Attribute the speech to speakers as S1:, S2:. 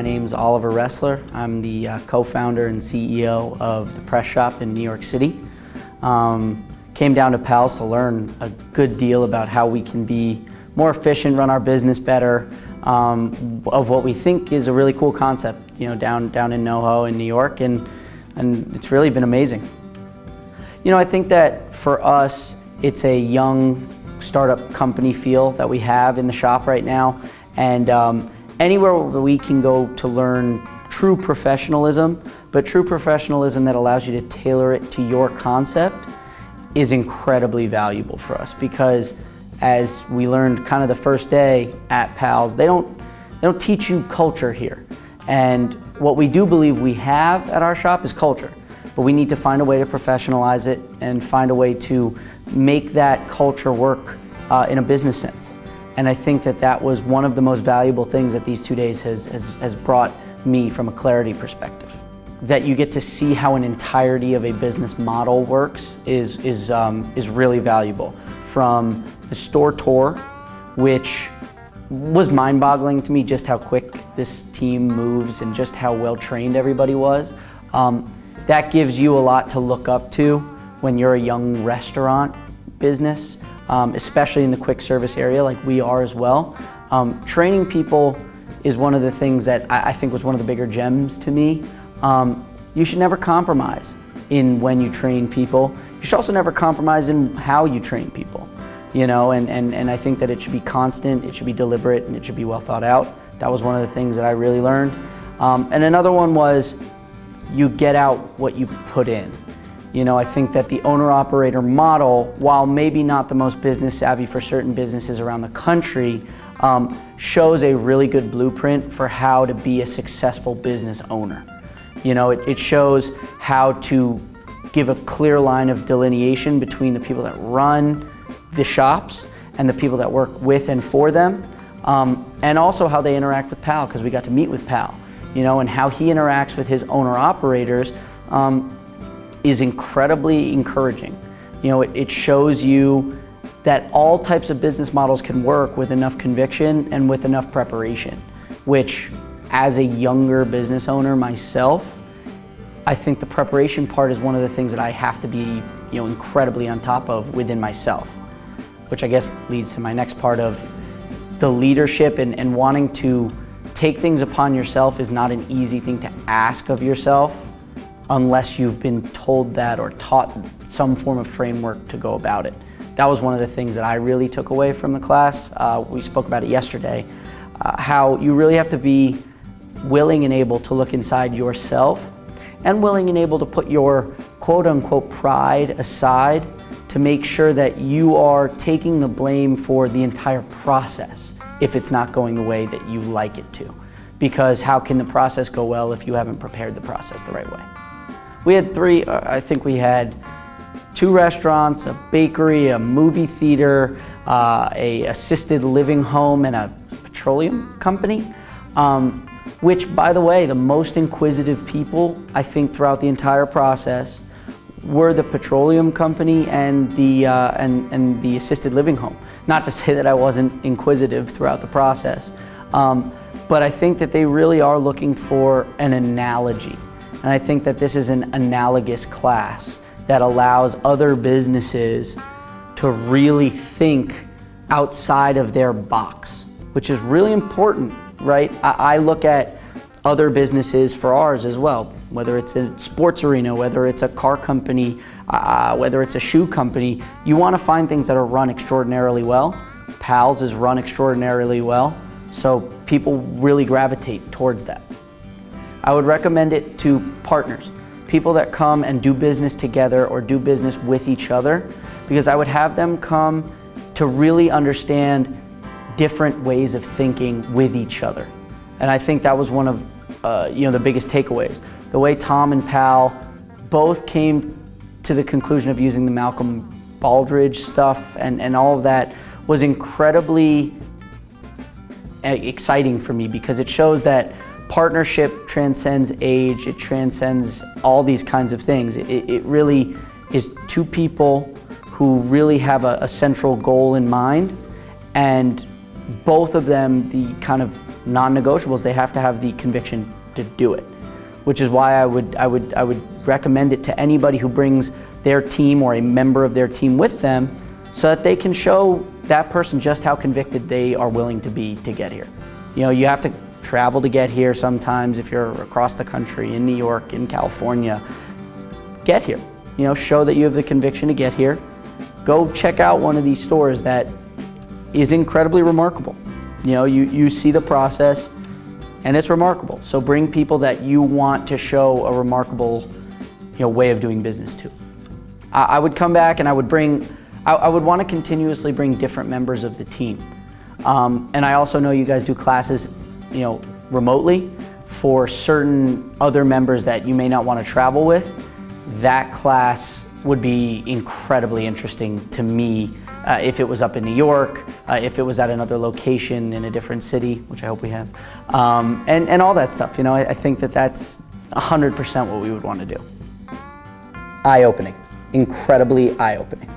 S1: My name's Oliver Ressler. I'm the co-founder and CEO of the Press Shop in New York City. Came down to PALS to learn a good deal about how we can be more efficient, run our business better, of what we think is a really cool concept, down in NoHo in New York, and it's really been amazing. I think that for us, it's a young startup company feel that we have in the shop right now, and anywhere where we can go to learn true professionalism, but true professionalism that allows you to tailor it to your concept is incredibly valuable for us, because as we learned kind of the first day at PALS, they don't teach you culture here. And what we do believe we have at our shop is culture, but we need to find a way to professionalize it and find a way to make that culture work in a business sense. And I think that that was one of the most valuable things that these 2 days has brought me from a clarity perspective. That you get to see how an entirety of a business model works is really valuable. From the store tour, which was mind-boggling to me, just how quick this team moves and just how well trained everybody was. That gives you a lot to look up to when you're a young restaurant business, especially in the quick service area like we are as well. Training people is one of the things that I think was one of the bigger gems to me. You should never compromise in when you train people. You should also never compromise in how you train people, and I think that it should be constant, it should be deliberate, and it should be well thought out. That was one of the things that I really learned. And another one was you get out what you put in. I think that the owner-operator model, while maybe not the most business savvy for certain businesses around the country, shows a really good blueprint for how to be a successful business owner. It shows how to give a clear line of delineation between the people that run the shops and the people that work with and for them, and also how they interact with PAL, because we got to meet with PAL, and how he interacts with his owner-operators is incredibly encouraging. It shows you that all types of business models can work with enough conviction and with enough preparation, which, as a younger business owner myself, I think the preparation part is one of the things that I have to be, incredibly on top of within myself, which I guess leads to my next part of the leadership and wanting to take things upon yourself is not an easy thing to ask of yourself unless you've been told that or taught some form of framework to go about it. That was one of the things that I really took away from the class. We spoke about it yesterday, how you really have to be willing and able to look inside yourself, and willing and able to put your quote-unquote pride aside to make sure that you are taking the blame for the entire process if it's not going the way that you like it to. Because how can the process go well if you haven't prepared the process the right way? We had I think we had 2 restaurants, a bakery, a movie theater, a assisted living home, and a petroleum company. Which, by the way, the most inquisitive people, I think, throughout the entire process were the petroleum company and the assisted living home. Not to say that I wasn't inquisitive throughout the process, but I think that they really are looking for an analogy. And I think that this is an analogous class that allows other businesses to really think outside of their box, which is really important, right? I look at other businesses for ours as well, whether it's a sports arena, whether it's a car company, whether it's a shoe company. You want to find things that are run extraordinarily well. PALS is run extraordinarily well, so people really gravitate towards that. I would recommend it to partners, people that come and do business together or do business with each other, because I would have them come to really understand different ways of thinking with each other. And I think that was one of the biggest takeaways. The way Tom and Pal both came to the conclusion of using the Malcolm Baldrige stuff and all of that was incredibly exciting for me, because it shows that partnership transcends age, it transcends all these kinds of things. It really is 2 people who really have a central goal in mind, and both of them, the kind of non-negotiables. They have to have the conviction to do it, which is why I would recommend it to anybody who brings their team or a member of their team with them, so that they can show that person just how convicted they are willing to be to get here. You know, you have to travel to get here sometimes if you're across the country, in New York, in California. Get here. You know, show that you have the conviction to get here. Go check out one of these stores that is incredibly remarkable. You know, you see the process and it's remarkable. So bring people that you want to show a remarkable, you know, way of doing business to. I would come back and I would want to continuously bring different members of the team. And I also know you guys do classes, you know, remotely for certain other members that you may not want to travel with. That class would be incredibly interesting to me if it was up in New York, if it was at another location in a different city, which I hope we have, and all that stuff. You know, I think that that's 100% what we would want to do. Eye-opening, incredibly eye-opening.